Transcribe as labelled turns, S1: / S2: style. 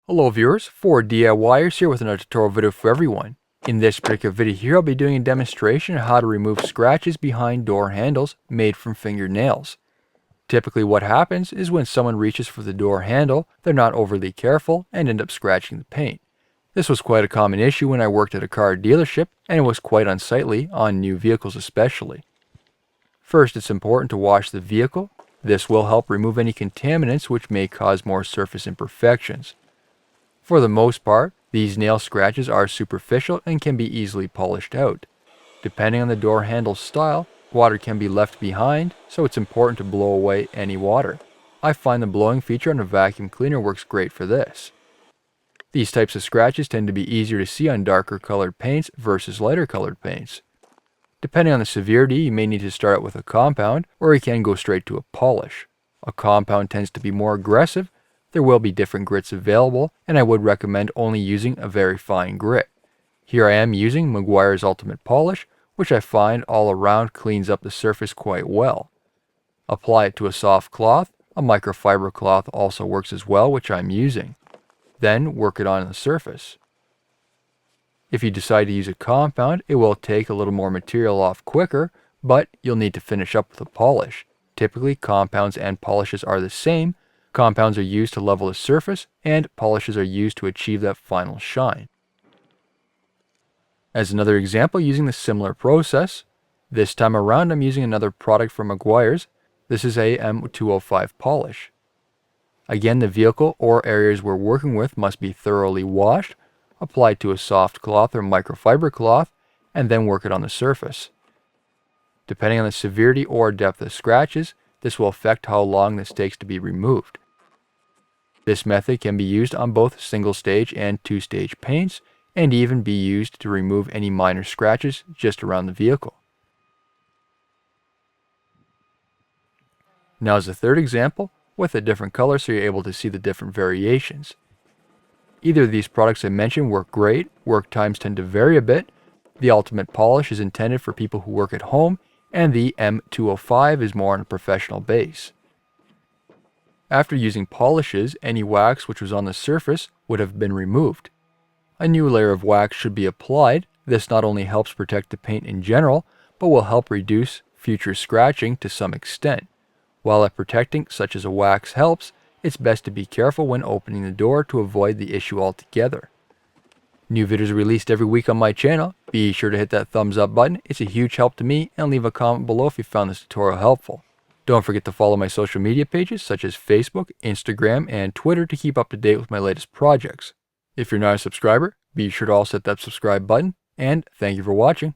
S1: Hello viewers, 4DIYers here with another tutorial video for everyone. In this particular video here, I'll be doing a demonstration of how to remove scratches behind door handles made from fingernails. Typically what happens is when someone reaches for the door handle, they're not overly careful and end up scratching the paint. This was quite a common issue when I worked at a car dealership, and it was quite unsightly on new vehicles especially. First, it's important to wash the vehicle. This will help remove any contaminants which may cause more surface imperfections. For the most part, these nail scratches are superficial and can be easily polished out. Depending on the door handle style, water can be left behind, so it's important to blow away any water. I find the blowing feature on a vacuum cleaner works great for this. These types of scratches tend to be easier to see on darker colored paints versus lighter colored paints. Depending on the severity, you may need to start out with a compound, or you can go straight to a polish. A compound tends to be more aggressive. There will be different grits available, and I would recommend only using a very fine grit. Here I am using Meguiar's Ultimate Polish, which I find all around cleans up the surface quite well. Apply it to a soft cloth. A microfiber cloth also works as well, which I'm using. Then work it on the surface. If you decide to use a compound, it will take a little more material off quicker, but you'll need to finish up with a polish. Typically, compounds and polishes are the same. Compounds are used to level the surface, and polishes are used to achieve that final shine. As another example, using the similar process, this time around I'm using another product from Meguiar's. This is a M205 polish. Again, the vehicle or areas we're working with must be thoroughly washed, applied to a soft cloth or microfiber cloth, and then work it on the surface. Depending on the severity or depth of scratches, this will affect how long this takes to be removed. This method can be used on both single-stage and two-stage paints, and even be used to remove any minor scratches just around the vehicle. Now as a third example, with a different color so you're able to see the different variations. Either of these products I mentioned work great. Work times tend to vary a bit. The Ultimate Polish is intended for people who work at home, and the M205 is more on a professional base. After using polishes, any wax which was on the surface would have been removed. A new layer of wax should be applied. This not only helps protect the paint in general, but will help reduce future scratching to some extent. While protecting such as a wax helps, it's best to be careful when opening the door to avoid the issue altogether. New videos are released every week on my channel. Be sure to hit that thumbs up button. It's a huge help to me, and leave a comment below if you found this tutorial helpful. Don't forget to follow my social media pages such as Facebook, Instagram, and Twitter to keep up to date with my latest projects. If you're not a subscriber, be sure to also hit that subscribe button, and thank you for watching.